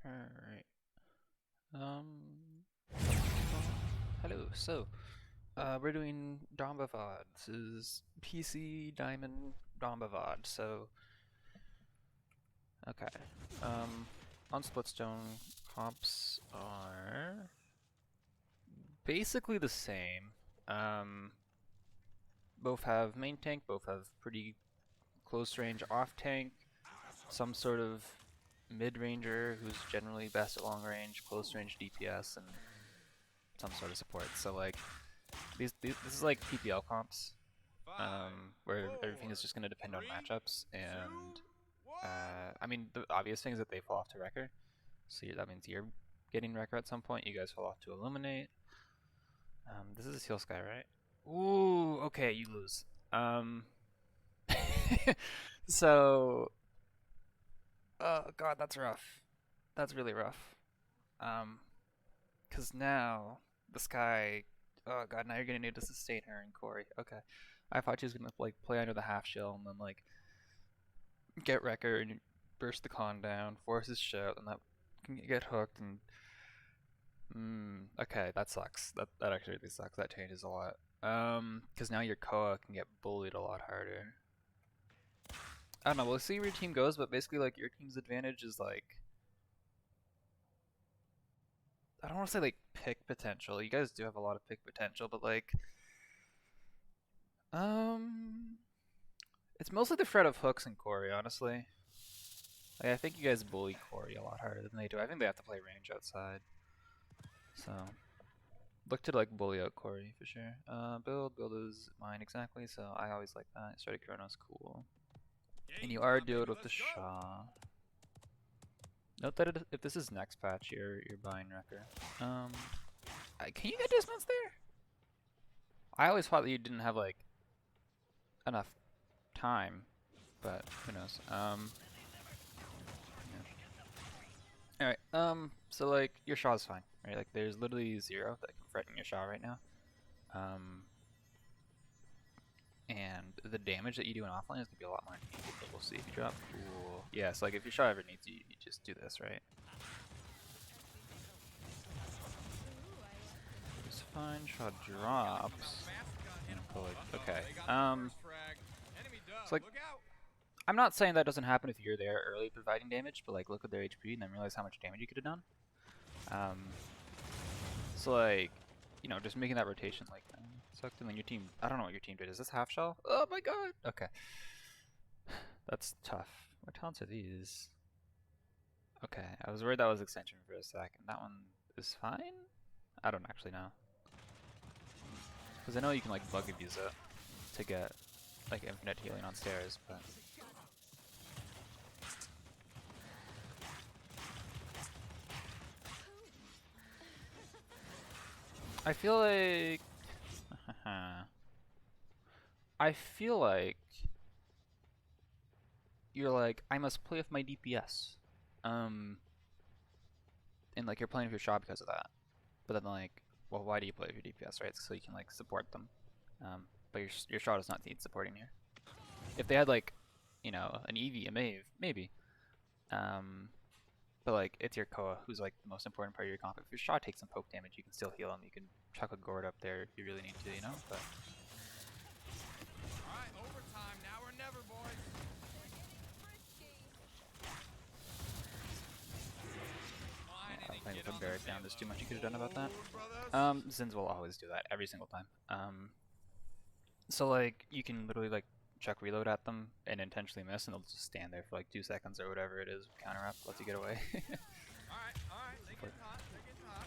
Alright. Hello. So, we're doing damba VOD. This is PC Diamond damba VOD. So, okay. On splitstone, comps are basically the same. Both have main tank, both have pretty close range off tank, some sort of mid-ranger who's generally best at long range, close range DPS, and some sort of support. So like this is like PPL comps, where everything is just going to depend on matchups, and I mean the obvious thing is that they fall off to Wrecker, so that means you're getting Wrecker at some point. You guys fall off to Illuminate. This is a Seal Sky, right? Ooh, okay, you lose. So, oh god, that's rough. That's really rough. Cause now the Sky. Oh god, now you're gonna need to sustain her and Corey. Okay, I thought she was gonna like play under the half shell and then like get Wrecker and burst the con down, force his shout, and that can get hooked and. Okay, that sucks. That actually really sucks. That changes a lot. Because now your Koa can get bullied a lot harder. I don't know. We'll see where your team goes, but basically, like your team's advantage is like I don't want to say like pick potential. You guys do have a lot of pick potential, but like um, it's mostly the threat of hooks and Corey, honestly. Like, I think you guys bully Corey a lot harder than they do. I think they have to play range outside. So look to like bully out Corey for sure. Build is mine exactly, so I always like that. Started Chronos, cool. And you are duoed with the Shaw. Note that if this is next patch, you're buying Wrecker. Can you get dismounts there? I always thought that you didn't have like enough time, but who knows? Yeah. Alright, so like your Shaw's fine, right? Like there's literally zero that can threaten your Shaw right now. And the damage that you do in offline is gonna be a lot more needed, but we'll see if you drop. Cool. Yeah, so like if your Shaw ever needs you, you just do this, right? It's fine, Shaw drops. Okay. It's like I'm not saying that doesn't happen if you're there early providing damage, but like look at their HP and then realize how much damage you could have done. So like, you know, just making that rotation like sucked, and then your team. I don't know what your team did. Is this half shell? Oh my god. Okay, that's tough. What talents are these? Okay, I was worried that was extension for a second. That one is fine. I don't actually know, because I know you can like bug abuse it to get like infinite healing on stairs, but. I feel like I feel like you're like I must play with my DPS, and like you're playing with your Shaw because of that. But then like, well, why do you play with your DPS, right? So you can like support them. But your Shaw does not need supporting here. If they had like, you know, an Eevee, a Mave, maybe. But like it's your Koa who's like the most important part of your comp. If your Shaw takes some poke damage, you can still heal him. You can chuck a gourd up there if you really need to, you know. But alright, overtime, now or never, boys. Playing with a barrack down, there's too much you could have done about that. Zins will always do that every single time. So like you can literally like chuck reload at them and intentionally miss, and they'll just stand there for like 2 seconds or whatever it is. Counter up, lets you get away. Alright, they're getting hot, they're getting hot.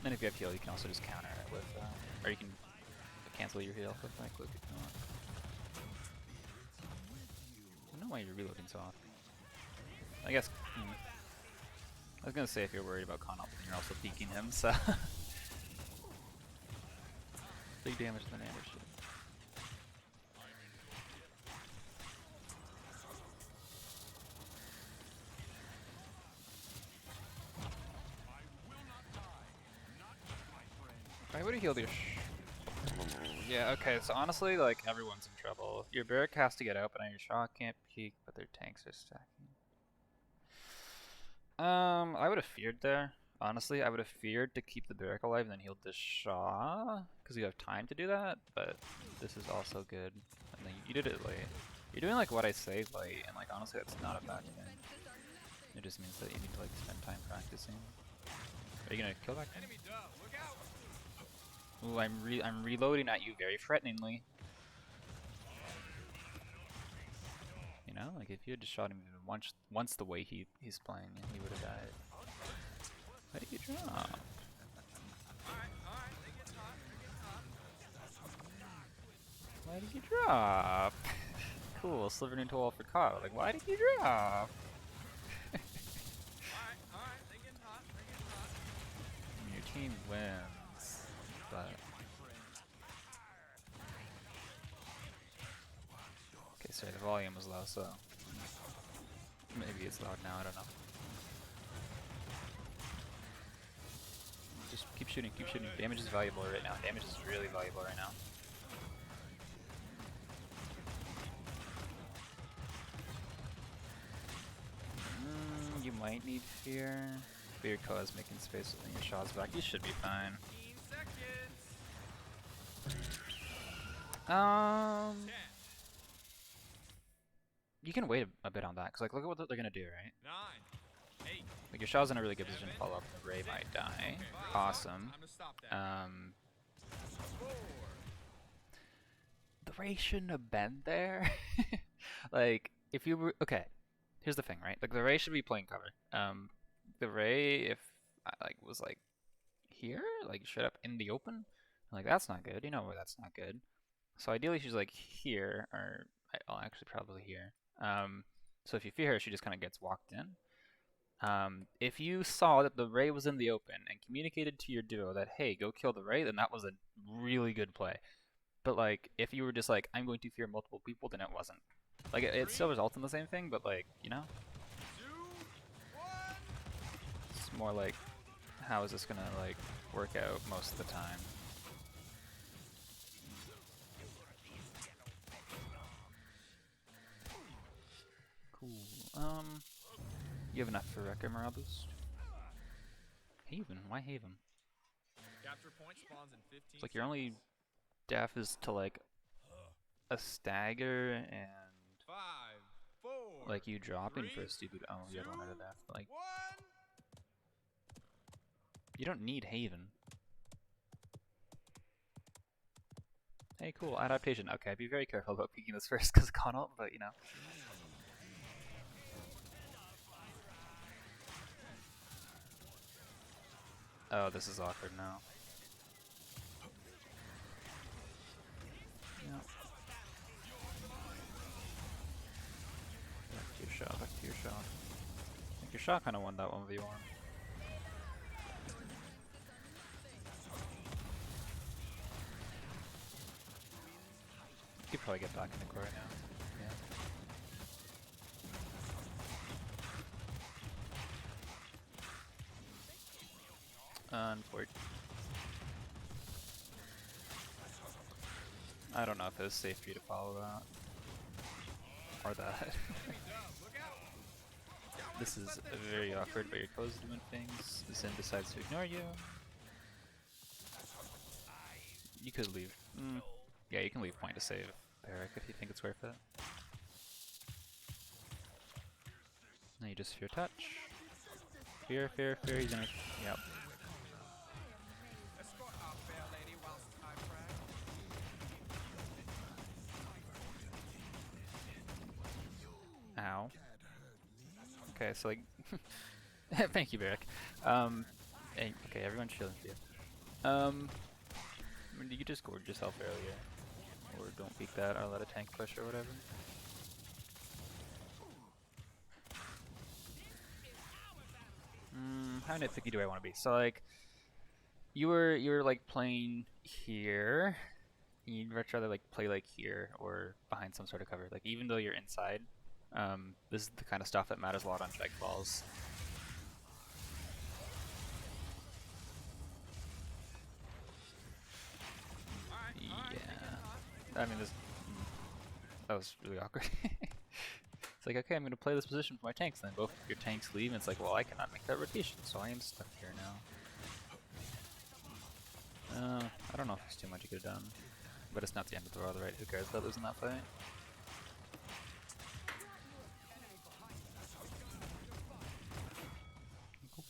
And if you have heal, you can also just counter it with, or you can cancel your heal with like click if you want. I don't know why you're reloading so often. I guess, I was gonna say if you're worried about con ult, then you're also peeking him, so. Big damage to the damage. I would have healed your Yeah, okay, so honestly, like, everyone's in trouble. Your barrack has to get out, but now your Shaw can't peek, but their tanks are stacking. I would have feared there. Honestly, I would have feared to keep the barrack alive and then healed the Shaw, because you have time to do that, but this is also good. And then you did it late. You're doing, like, what I say late, and, like, honestly, that's not a bad thing. It just means that you need to, like, spend time practicing. Are you gonna kill that guy? Enemy dove. Look out. Ooh, I'm reloading at you very threateningly. You know, like if you had just shot him even once the way he's playing, he would have died. Why did you drop? Alright, they get hot, they get hot. Why did you drop? Cool, slivered into wall for Kyle. Like, why did you drop? Alright, they getting hot, they getting hot. I mean, your team wins, but okay, sorry, the volume was low, so maybe it's loud now. I don't know. Just keep shooting, keep shooting. Damage is valuable right now. Damage is really valuable right now. You might need fear. Fear cause making space within your shots back. You should be fine. 15 seconds. 10, You can wait a bit on that, because like look at what they're gonna do, right? 9, 8. Like your Shaw's in a really good position to follow up. The Ray might die. Awesome. Time to stop that. 4. The Ray shouldn't have been there. Like if you were okay, here's the thing, right? Like the Ray should be playing cover. The Ray if like was like here, like straight up in the open, like that's not good. You know where that's not good. So ideally she's like here, or well, actually probably here. So if you fear her, she just kind of gets walked in. If you saw that the Ray was in the open and communicated to your duo that, hey, go kill the Ray, then that was a really good play. But like, if you were just like, I'm going to fear multiple people, then it wasn't. Like, it still results in the same thing, but like, you know? 2, 1. It's more like, how is this gonna like work out most of the time? Cool. You have enough for Wrecker Morale Boost? Haven? Why Haven? Capture point spawns in 15 It's like your only death is to like a stagger and 5, 4. like you dropping 3, for a stupid. Oh, you had one out of death. Like 1. you don't need Haven. Hey, cool adaptation. Okay, be very careful about peeking this first because Connell, but you know. Oh, this is awkward now. Yeah. Back to your shot, back to your shot. I think your shot kind of won that 1v1. You could probably get back in the quarry now. Yeah. Unfortunate. I don't know if it was safe for you to follow that. Or that. This is very awkward, but your co is doing things. The Sin decides to ignore you. You could leave. Yeah, you can leave point to save Barrack if you think it's worth it. Then you just fear touch. Fear, fear, fear, he's gonna. Yep. Escort our fair lady whilst I frag. Ow. Okay, so like. Thank you, Barrack. And, okay, everyone's shielding for you. I mean, you just gorge yourself earlier. Or don't peek that, or let a tank push or whatever. How nitpicky do I want to be? So like, you were like playing here. You'd much rather like play like here or behind some sort of cover. Like even though you're inside, this is the kind of stuff that matters a lot on check balls. Yeah. I mean, that was really awkward. It's like, okay, I'm gonna play this position for my tanks, then both your tanks leave, and it's like, well, I cannot make that rotation, so I am stuck here now. I don't know if there's too much you could have done, but it's not the end of the world, right? Who cares about losing that fight? Cool.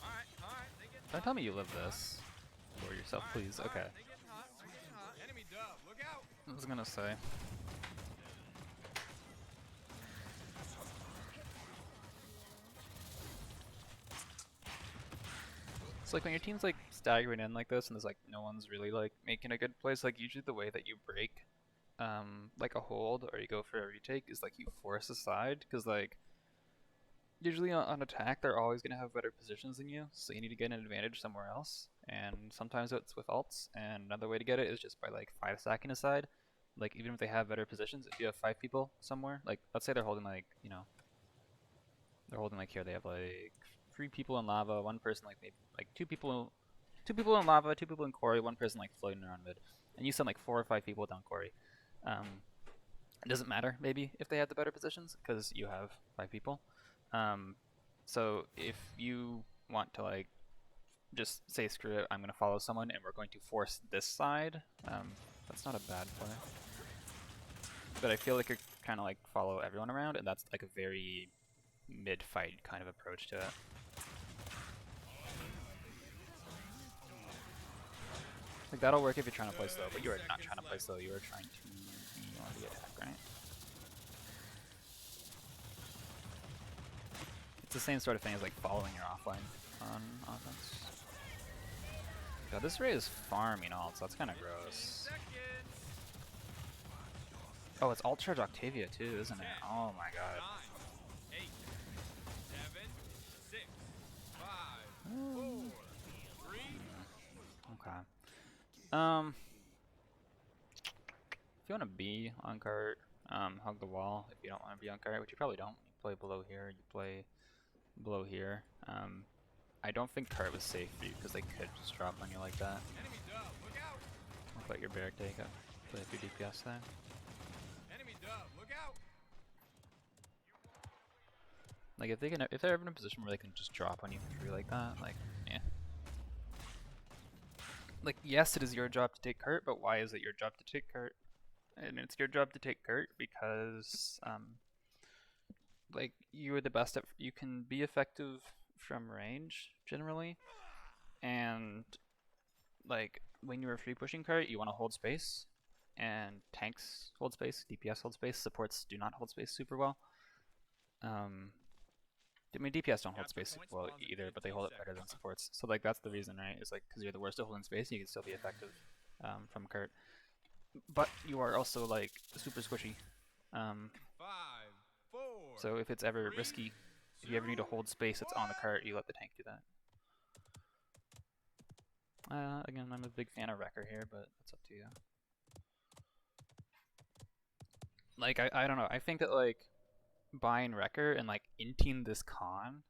Alright, they getting Don't hot. tell me you live this for yourself, please. Okay. They getting hot. They getting hot. Enemy dub, look out! I was gonna say. It's like when your team's like staggering in like this and there's like no one's really like making a good place, like usually the way that you break like a hold or you go for a retake is like you force a side, because like usually on attack they're always going to have better positions than you, so you need to get an advantage somewhere else, and sometimes it's with ults, and another way to get it is just by like 5-stacking a side. Like even if they have better positions, if you have 5 people somewhere, like let's say they're holding like, you know, they're holding like here, they have like 3 people in lava, 1 person like maybe like 2 people in lava, 2 people in quarry, 1 person like floating around mid, and you send like 4 or 5 people down quarry. It doesn't matter maybe if they have the better positions because you have 5 people. So if you want to like just say screw it, I'm going to follow someone and we're going to force this side, that's not a bad play. But I feel like you're kind of like follow everyone around, and that's like a very mid-fight kind of approach to it. Like that'll work if you're trying to play slow, but you are not trying to play slow, you are trying to be on the attack, right? It's the same sort of thing as like following your offline on offense. God, this Ray is farming ult, so that's kind of gross. Oh, it's alt charge Octavia too, isn't it? Oh my god. 9, 8, 7, 6, 5, 4, 3. Okay. If you want to be on cart, hug the wall. If you don't want to be on cart, which you probably don't, you play below here, you play below here. I don't think cart was safe for you because they could just drop on you like that. Enemy dub, look out! Look like your barrack take up. Play a few DPS there. Enemy dub, look out! Like if they're ever in a position where they can just drop on you for free like that, like yeah. Like yes, it is your job to take cart, but why is it your job to take cart? And it's your job to take cart because like you are the best at, you can be effective from range generally, and like when you're free pushing cart, you want to hold space, and tanks hold space, DPS hold space, supports do not hold space super well. I mean, DPS don't hold space super well either, but they hold it better than supports. So like that's the reason, right? Is like because you're the worst at holding space, you can still be effective from cart, but you are also like super squishy. 5, 4. So if it's ever risky, if you ever need to hold space that's on the cart, you let the tank do that. Again, I'm a big fan of Wrecker here, but it's up to you. Like, I don't know. I think that, like, buying Wrecker and, like, inting this con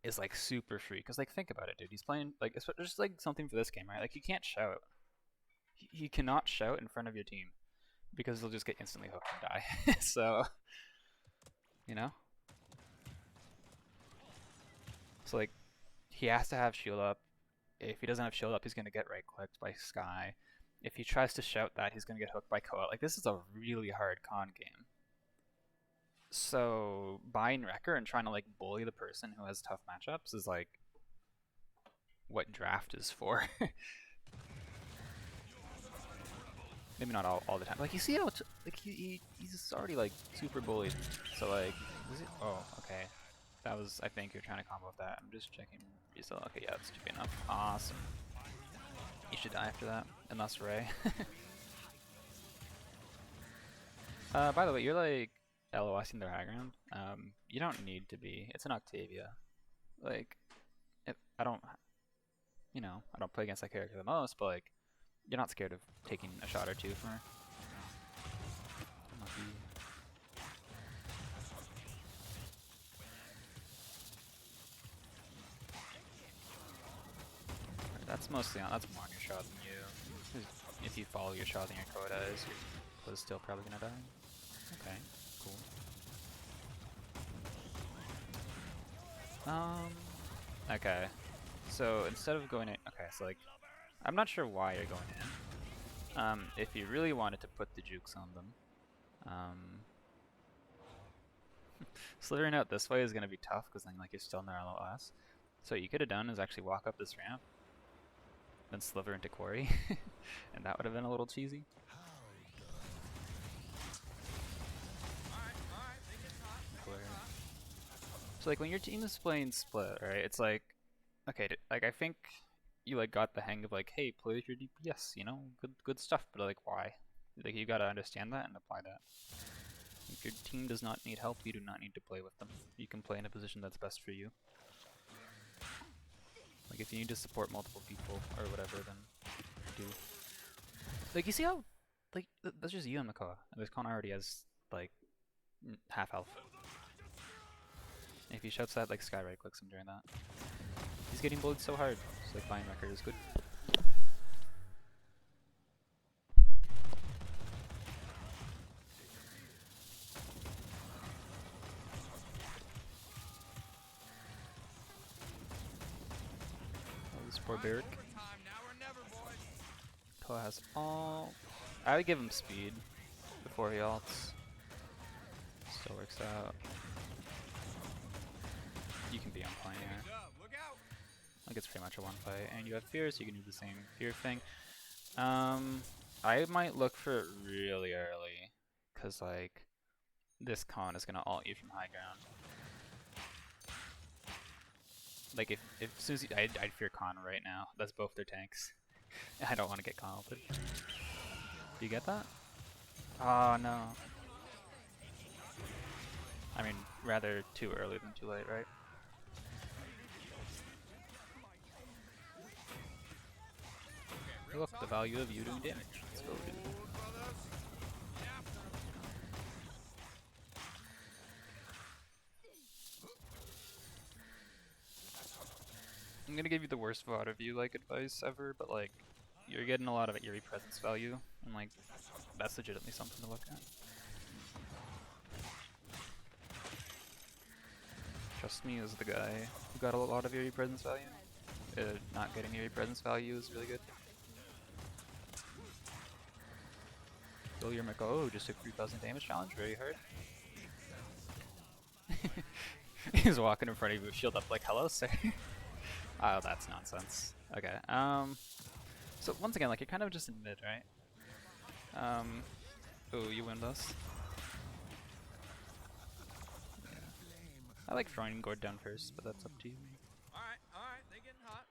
is, like, super free. Because, like, think about it, dude. He's playing, like, it's just, like, something for this game, right? Like, he can't shout. He cannot shout in front of your team because he'll just get instantly hooked and die. So, you know? So, like, he has to have shield up. If he doesn't have shield up, he's going to get right clicked by Sky. If he tries to shout that, he's going to get hooked by Koa. Like, this is a really hard con game. So, buying Wrecker and trying to, like, bully the person who has tough matchups is, like, what draft is for. Maybe not all the time. Like, you see how, like, he's already, like, super bullied. So, like, was it? Oh, okay. That was, I think you're trying to combo with that. I'm just checking. Okay, yeah, that's should be enough. Awesome. You should die after that, unless Ray. By the way, you're like LOSing their high ground. You don't need to be. It's an Octavia. Like, I don't. you know, I don't play against that character the most, but like, you're not scared of taking a shot or two from her. Unlucky. That's mostly on. That's more on your shot than you. 'Cause if you follow your shot, then your quota is your quota's still probably gonna die. Okay, cool. Okay. So instead of going in, okay, so like, I'm not sure why you're going in. If you really wanted to put the jukes on them, slithering out this way is gonna be tough because then like you're still narrow ass. So what you could have done is actually walk up this ramp, then sliver into quarry, and that would have been a little cheesy. So like when your team is playing split, right? It's like, okay, like I think you like got the hang of like, hey, play with your DPS, you know, good stuff. But like, why? Like you gotta understand that and apply that. If your team does not need help, you do not need to play with them. You can play in a position that's best for you. Like if you need to support multiple people or whatever, then do. Like you see how, like that's just you and Makoa, and this con already has like half health. If he shouts that, like Sky right clicks him during that. He's getting bullied so hard. So like buying record is good. Oh, this poor Barrick. Koa has all. I would give him speed before he ults. Still works out. You can be on point here. Like it's pretty much a one fight, and you have fear, so you can do the same fear thing. I might look for it really early, cause like this con is gonna ult you from high ground. Like if as soon as you, I'd fear con right now. That's both their tanks. I don't want to get con ulted. Do you get that? Oh no. I mean, rather too early than too late, right? Look, the value of you doing damage. Let's go, dude. I'm gonna give you the worst VOD of you like advice ever, but like, you're getting a lot of eerie presence value, and like, that's legitimately something to look at. Trust me as the guy who got a lot of eerie presence value. Not getting eerie presence value is really good. Kill your Mako, just took 3,000 damage challenge, very hard. He's walking in front of you with shield up like, hello sir. Oh, that's nonsense. Okay, so once again, like you're kind of just in mid, right? Oh, you win this. Yeah. I like throwing Gord down first, but that's up to you. Alright, they're getting hot,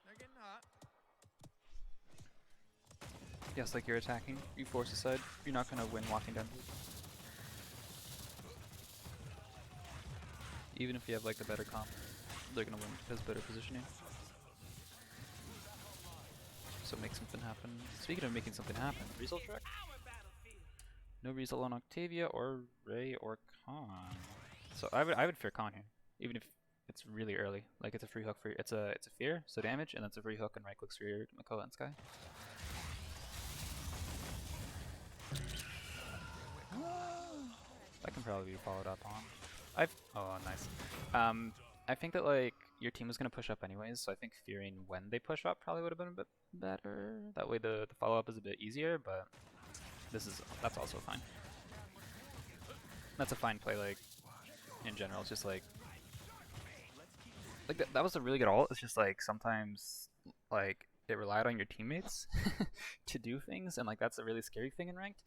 Yes, like you're attacking, you force aside, you're not gonna win walking down. Even if you have like the better comp, they're gonna win because better positioning. So make something happen. Speaking of making something happen, result track? No result on Octavia or Ray or Khan. So I would fear Khan here, even if it's really early. Like it's a free hook for it's a fear, so damage, and it's a free hook and right clicks for your Makoa and Sky. That can probably be followed up on. Oh nice. I think that like your team was gonna push up anyways, so I think fearing when they push up probably would have been a bit better. That way the follow up is a bit easier, but that's also fine. That's a fine play, like in general. It's just like that was a really good ult. It's just like sometimes like it relied on your teammates to do things, and like that's a really scary thing in ranked.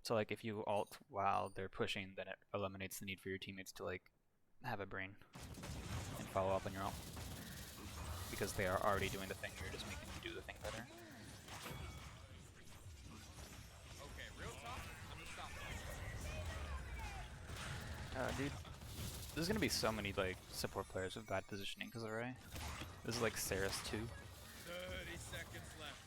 So like if you ult while they're pushing, then it eliminates the need for your teammates to like have a brain and follow up on your ult, because they are already doing the thing. You're just making them do the thing better. Okay, real talk, I'm gonna stop Dude, there's gonna be so many like support players with bad positioning because of Ray. This is like Saris 2. 30 seconds left.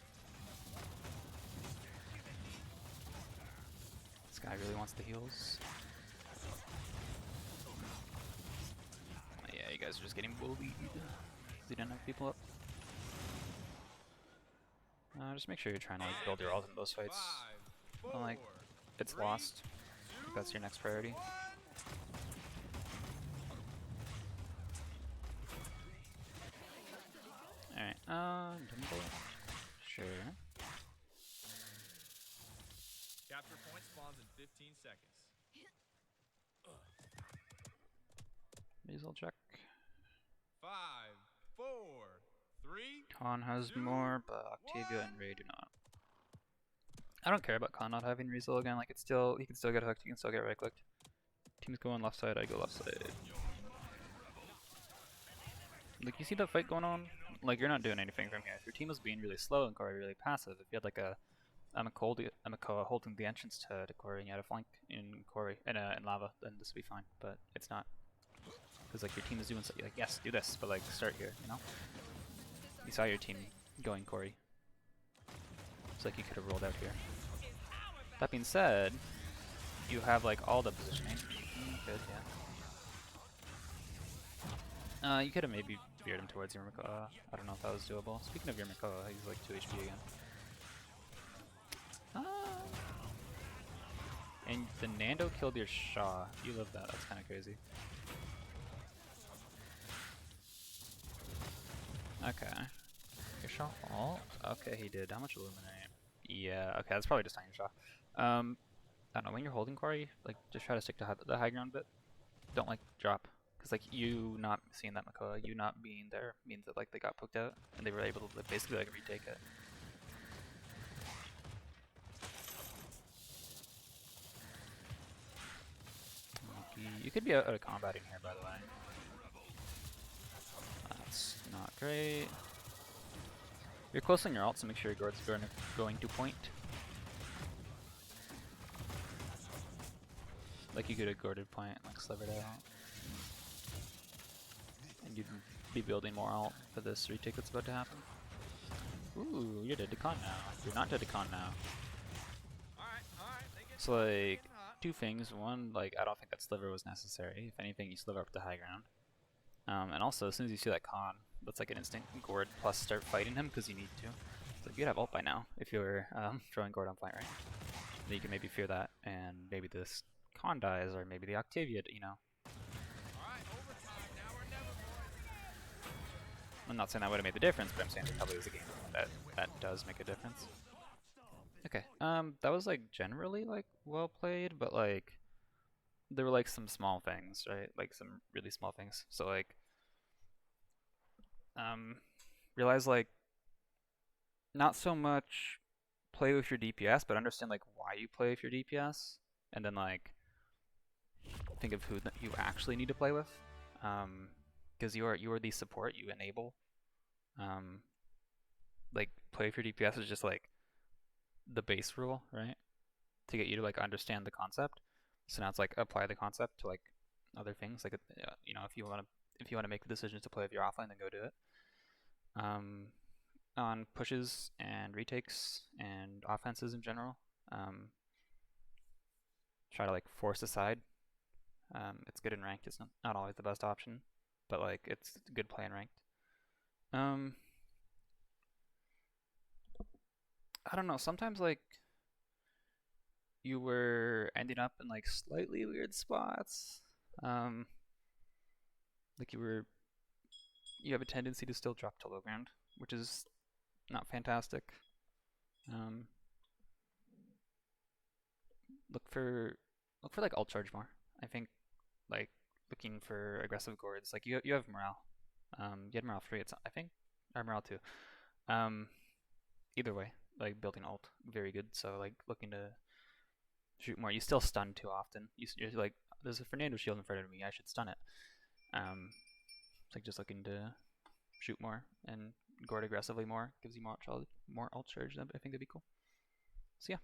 This guy really wants the heals. Yeah, you guys are just getting bullied. You don't have people up. Just make sure you're trying to like build your ult in those fights. 5, 4, Like, it's 3, lost. 2, That's your next priority. 1. Alright, damba. Sure. Capture point spawns in 15 seconds. Weasel check. 5, 4, 3. Khan has 2, more, but Octavia 1. and Ray do not. I don't care about Khan not having Weasel again. Like, he can still get hooked. He can still get right clicked. Teams go on left side. I go left side. Like, you see that fight going on? Like, you're not doing anything from here. If your team was being really slow and Corey really passive, if you had like a Amakoa holding the entrance to Corey and you had a flank in Corey in lava, then this would be fine. But it's not, because like your team is doing so. You're like, yes, do this, but like start here, you know. You saw your team going Corey. It's like you could have rolled out here. That being said, you have like all the positioning. Good, yeah. You could have maybe veered him towards your Makoa. I don't know if that was doable. Speaking of your Makoa, he's like 2 HP again. And the Nando killed your Shaw. You love that. That's kind of crazy. Okay. Your Shaw ult? Okay, he did. How much Illuminate? Yeah, okay, that's probably just on your Shaw. I don't know, when you're holding Quarry, like, just try to stick to the high ground bit. Don't, like, drop. Because, like, you not seeing that Makoa, you not being there, means that, like, they got poked out, and they were able to basically, like, retake it. You could be out of combat in here, by the way. That's not great. You're close on your ult, so make sure your gourds are going to point. Like you could have gourded point, like slivered out. And you'd be building more ult for this retake that's about to happen. Ooh, you're dead to con now. You're not dead to con now. Alright, So like, two things. One, like, I don't think that sliver was necessary. If anything, you sliver up the high ground. And also, as soon as you see that con, that's like an instant gourd plus start fighting him because you need to. So you'd have ult by now if you were throwing gourd on flank, right? Then you can maybe fear that, and maybe this con dies, or maybe the Octavia, you know. Alright, overtime, now or never, boys. I'm not saying that would have made the difference, but I'm saying there probably is a game that does make a difference. Okay, that was like generally like well played, but like there were like some small things, right? Like some really small things. So like, realize like not so much play with your DPS, but understand like why you play with your DPS, and then like think of who you actually need to play with, because you are the support. You enable, like play with your DPS is just like the base rule, right? To get you to like understand the concept. So now it's like apply the concept to like other things. Like you know, if you want to make the decision to play with your offline, then go do it. On pushes and retakes and offenses in general, try to like force aside. It's good in ranked. It's not always the best option, but like it's good play in ranked. I don't know. Sometimes like you were ending up in like slightly weird spots. Like you have a tendency to still drop to low ground, which is not fantastic. Um, look for like alt charge more. I think like looking for aggressive gourds. Like you have morale. You had morale 3. It's I think or morale 2. Um, either way, like building ult, very good. So like looking to shoot more. You still stun too often. You're like, there's a Fernando shield in front of me. I should stun it. It's like just looking to shoot more and gourd aggressively more. Gives you more ult charge. I think that'd be cool. So yeah.